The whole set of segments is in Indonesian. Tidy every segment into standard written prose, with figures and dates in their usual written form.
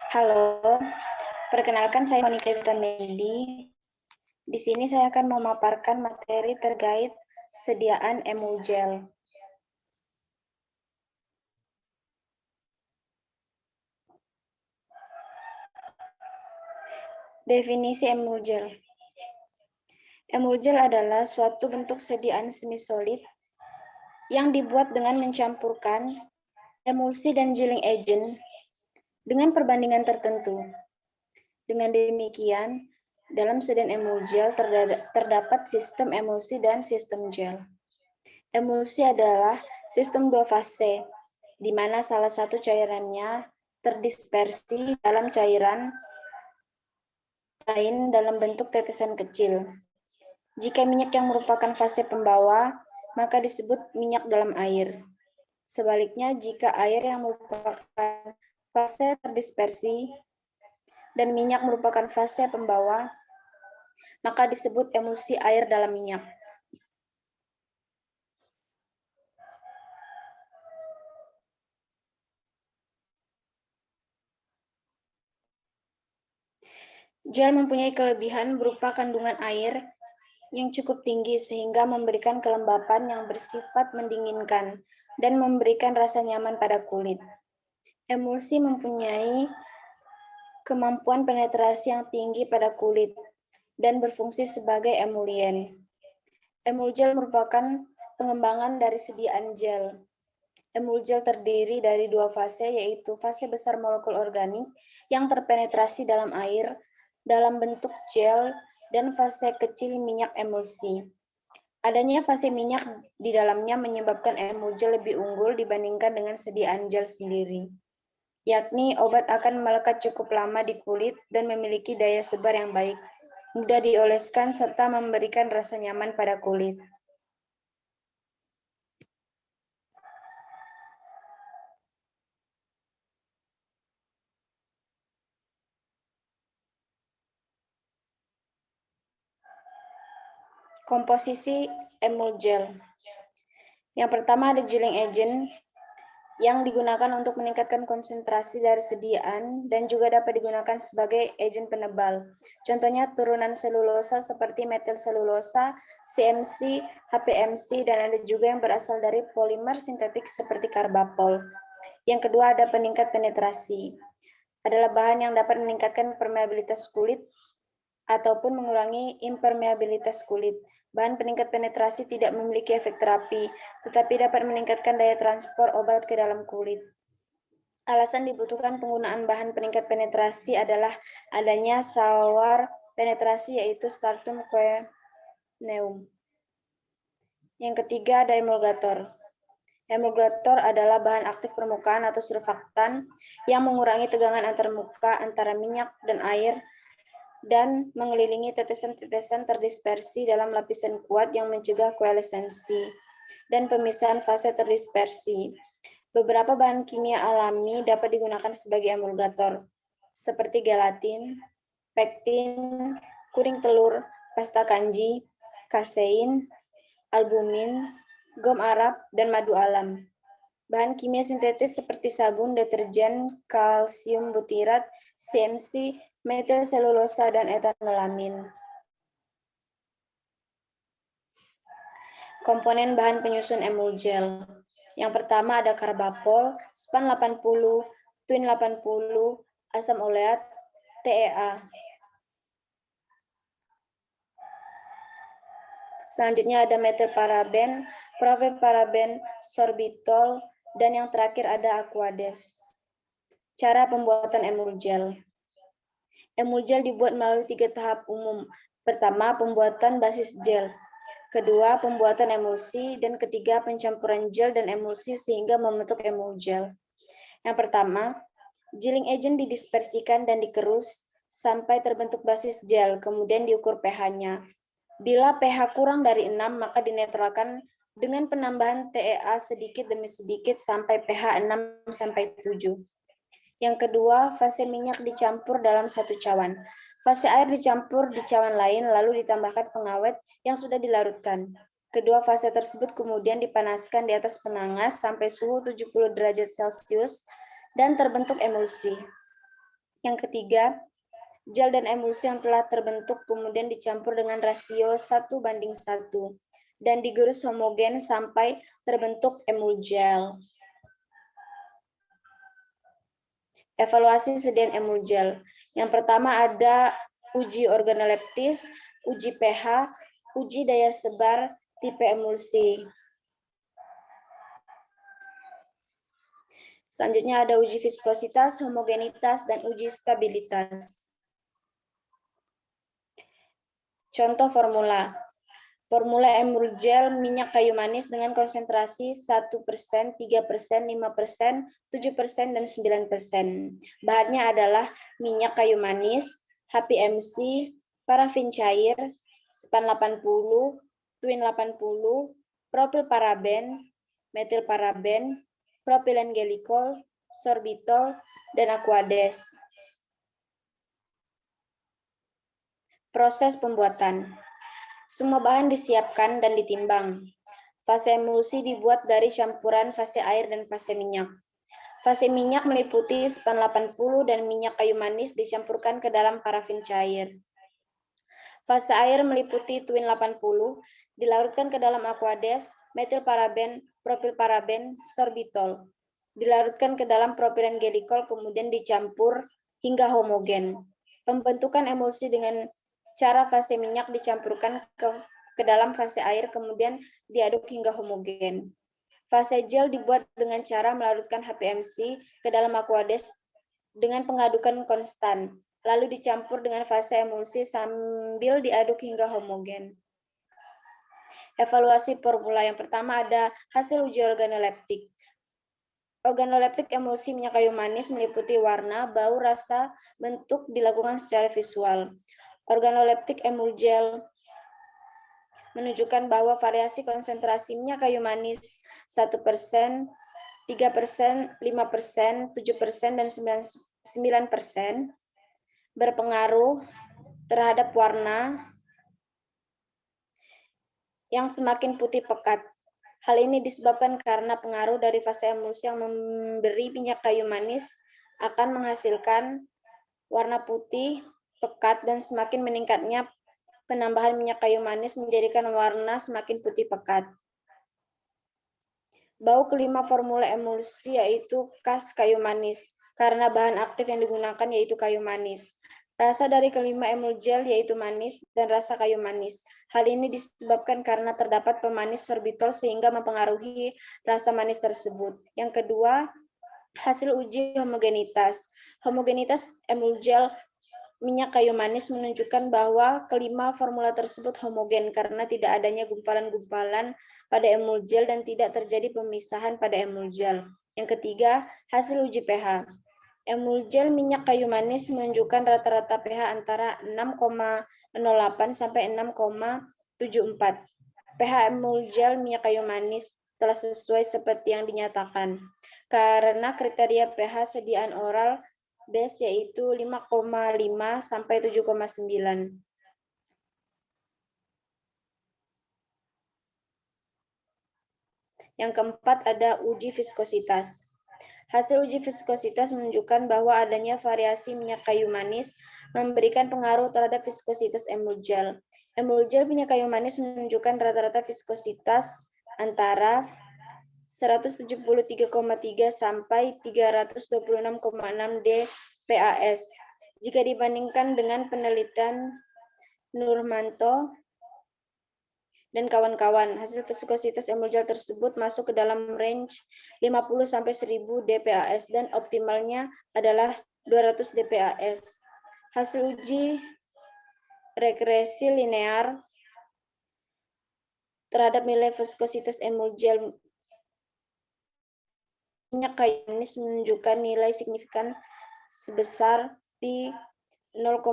Halo, perkenalkan saya Monica Vitamedi. Di sini saya akan memaparkan materi terkait sediaan Emulgel. Definisi Emulgel. Emulgel adalah suatu bentuk sediaan semi-solid yang dibuat dengan mencampurkan emulsi dan giling agent dengan perbandingan tertentu. Dengan demikian, dalam sediaan Emulgel terdapat sistem emulsi dan sistem gel. Emulsi adalah sistem dua fase, di mana salah satu cairannya terdispersi dalam cairan lain dalam bentuk tetesan kecil. Jika minyak yang merupakan fase pembawa, maka disebut minyak dalam air. Sebaliknya, jika air yang merupakan fase terdispersi dan minyak merupakan fase pembawa, maka disebut emulsi air dalam minyak. Gel mempunyai kelebihan berupa kandungan air yang cukup tinggi sehingga memberikan kelembapan yang bersifat mendinginkan dan memberikan rasa nyaman pada kulit. Emulsi mempunyai kemampuan penetrasi yang tinggi pada kulit dan berfungsi sebagai emulien. Emulgel merupakan pengembangan dari sediaan gel. Emulgel terdiri dari dua fase, yaitu fase besar molekul organik yang terpenetrasi dalam air dalam bentuk gel dan fase kecil minyak emulsi. Adanya fase minyak di dalamnya menyebabkan emulgel lebih unggul dibandingkan dengan sediaan gel sendiri, yakni obat akan melekat cukup lama di kulit dan memiliki daya sebar yang baik, mudah dioleskan, serta memberikan rasa nyaman pada kulit. Komposisi Emulgel. Yang pertama ada giling agent yang digunakan untuk meningkatkan konsentrasi dari sediaan dan juga dapat digunakan sebagai agen penebal. Contohnya turunan selulosa seperti metil selulosa, CMC, HPMC, dan ada juga yang berasal dari polimer sintetik seperti karbapol. Yang kedua ada peningkat penetrasi. Adalah bahan yang dapat meningkatkan permeabilitas kulit ataupun mengurangi impermeabilitas kulit. Bahan peningkat penetrasi tidak memiliki efek terapi, tetapi dapat meningkatkan daya transport obat ke dalam kulit. Alasan dibutuhkan penggunaan bahan peningkat penetrasi adalah adanya sawar penetrasi, yaitu Stratum corneum. Yang ketiga ada emulgator. Emulgator adalah bahan aktif permukaan atau surfaktan yang mengurangi tegangan antar muka antara minyak dan air dan mengelilingi tetesan-tetesan terdispersi dalam lapisan kuat yang mencegah koalesensi dan pemisahan fase terdispersi. Beberapa bahan kimia alami dapat digunakan sebagai emulgator, seperti gelatin, pektin, kuning telur, pasta kanji, kasein, albumin, gom arab, dan madu alam. Bahan kimia sintetis seperti sabun, deterjen, kalsium butirat, CMC, metil selulosa, dan etanolamin. Komponen bahan penyusun emulgel. Yang pertama ada karbapol, span 80, twin 80, asam oleat, TEA. Selanjutnya ada metilparaben, propylparaben, sorbitol, dan yang terakhir ada aquades. Cara pembuatan emulgel. Emulgel dibuat melalui 3 tahap umum. Pertama, pembuatan basis gel. Kedua, pembuatan emulsi. Dan ketiga, pencampuran gel dan emulsi sehingga membentuk emulgel. Yang pertama, giling agent didispersikan dan dikerus sampai terbentuk basis gel, kemudian diukur pH-nya. Bila pH kurang dari 6, maka dinetralkan dengan penambahan TEA sedikit demi sedikit sampai pH 6-7. Yang kedua, fase minyak dicampur dalam satu cawan. Fase air dicampur di cawan lain, lalu ditambahkan pengawet yang sudah dilarutkan. Kedua fase tersebut kemudian dipanaskan di atas penangas sampai suhu 70 derajat Celcius dan terbentuk emulsi. Yang ketiga, gel dan emulsi yang telah terbentuk kemudian dicampur dengan rasio 1:1 dan digerus homogen sampai terbentuk emulgel. Evaluasi sediaan emulgel. Yang pertama ada uji organoleptis, uji pH, uji daya sebar, tipe emulsi. Selanjutnya ada uji viskositas, homogenitas, dan uji stabilitas. Contoh formula. Formula emulgel minyak kayu manis dengan konsentrasi 1%, 3%, 5%, 7%, dan 9%. Bahannya adalah minyak kayu manis, HPMC, parafin cair, span 80, twin 80, propilparaben, metilparaben, propilen glikol, sorbitol, dan aquades. Proses pembuatan. Semua bahan disiapkan dan ditimbang. Fase emulsi dibuat dari campuran fase air dan fase minyak. Fase minyak meliputi span 80 dan minyak kayu manis dicampurkan ke dalam parafin cair. Fase air meliputi twin 80, dilarutkan ke dalam aquades, metilparaben, propilparaben, sorbitol. Dilarutkan ke dalam propilen glikol kemudian dicampur hingga homogen. Pembentukan emulsi dengan cara fase minyak dicampurkan ke dalam fase air kemudian diaduk hingga homogen. Fase gel dibuat dengan cara melarutkan HPMC ke dalam aquades dengan pengadukan konstan, lalu dicampur dengan fase emulsi sambil diaduk hingga homogen. Evaluasi formula yang pertama ada hasil uji organoleptik. Organoleptik emulsi minyak kayu manis meliputi warna, bau, rasa, bentuk dilakukan secara visual. Organoleptik emulgel menunjukkan bahwa variasi konsentrasi minyak kayu manis 1%, 3%, 5%, 7%, dan 9% berpengaruh terhadap warna yang semakin putih pekat. Hal ini disebabkan karena pengaruh dari fase emulsi yang memberi minyak kayu manis akan menghasilkan warna putih pekat dan semakin meningkatnya penambahan minyak kayu manis menjadikan warna semakin putih pekat. Bau kelima formula emulsi yaitu khas kayu manis karena bahan aktif yang digunakan yaitu kayu manis. Rasa dari kelima emulgel yaitu manis dan rasa kayu manis. Hal ini disebabkan karena terdapat pemanis sorbitol sehingga mempengaruhi rasa manis tersebut. Yang kedua, hasil uji homogenitas. Homogenitas emulgel minyak kayu manis menunjukkan bahwa kelima formula tersebut homogen karena tidak adanya gumpalan-gumpalan pada emulgel dan tidak terjadi pemisahan pada emulgel. Yang ketiga, hasil uji pH. Emulgel minyak kayu manis menunjukkan rata-rata pH antara 6,08 sampai 6,74. pH emulgel minyak kayu manis telah sesuai seperti yang dinyatakan. Karena kriteria pH sediaan oral base yaitu 5,5 sampai 7,9. Yang keempat ada uji viskositas. Hasil uji viskositas menunjukkan bahwa adanya variasi minyak kayu manis memberikan pengaruh terhadap viskositas emulgel. Emulgel minyak kayu manis menunjukkan rata-rata viskositas antara 173,3 sampai 326,6 dPAS. Jika dibandingkan dengan penelitian Nurmanto dan kawan-kawan, hasil viskositas emulgel tersebut masuk ke dalam range 50 sampai 1000 dPAS dan optimalnya adalah 200 dPAS. Hasil uji regresi linear terhadap nilai viskositas emulgel minyak kayu manis menunjukkan nilai signifikan sebesar pi 0,05.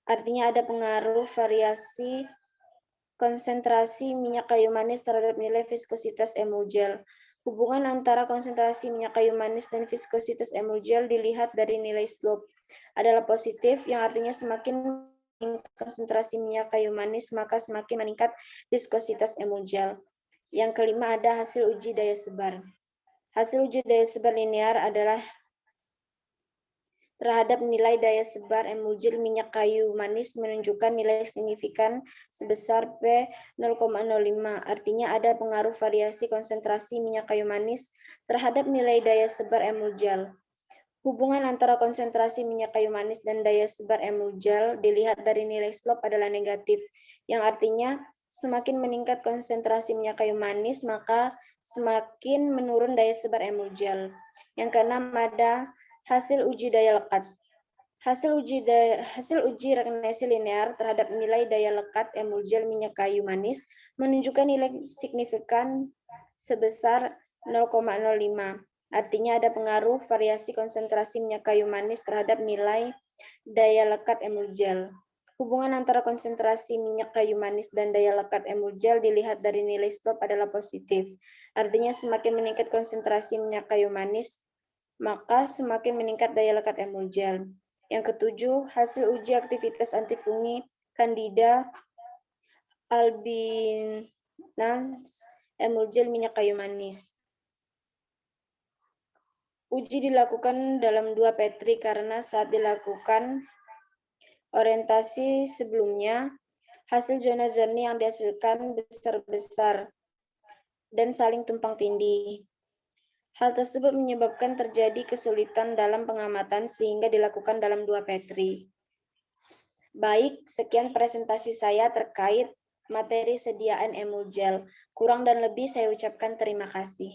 Artinya ada pengaruh variasi konsentrasi minyak kayu manis terhadap nilai viskositas emulgel. Hubungan antara konsentrasi minyak kayu manis dan viskositas emulgel dilihat dari nilai slope adalah positif, yang artinya semakin konsentrasi minyak kayu manis maka semakin meningkat viskositas emulgel. Yang kelima ada hasil uji daya sebar. Hasil uji daya sebar linear adalah terhadap nilai daya sebar emulgil minyak kayu manis menunjukkan nilai signifikan sebesar P0,05. Artinya ada pengaruh variasi konsentrasi minyak kayu manis terhadap nilai daya sebar emulgel. Hubungan antara konsentrasi minyak kayu manis dan daya sebar emulgel dilihat dari nilai slope adalah negatif, yang artinya semakin meningkat konsentrasi minyak kayu manis, maka semakin menurun daya sebar emulgel. Yang keenam ada hasil uji daya lekat. Hasil uji regnesi linear terhadap nilai daya lekat emulgel minyak kayu manis menunjukkan nilai signifikan sebesar 0,05. Artinya ada pengaruh variasi konsentrasi minyak kayu manis terhadap nilai daya lekat emulgel. Hubungan antara konsentrasi minyak kayu manis dan daya lekat emulgel dilihat dari nilai slope adalah positif. Artinya semakin meningkat konsentrasi minyak kayu manis, maka semakin meningkat daya lekat emulgel. Yang ketujuh, hasil uji aktivitas antifungi Candida albinans emulgel minyak kayu manis. Uji dilakukan dalam 2 petri karena saat dilakukan orientasi sebelumnya, hasil zona jernih yang dihasilkan besar-besar dan saling tumpang tindih. Hal tersebut menyebabkan terjadi kesulitan dalam pengamatan sehingga dilakukan dalam 2 petri. Baik, sekian presentasi saya terkait materi sediaan emulgel. Kurang dan lebih saya ucapkan terima kasih.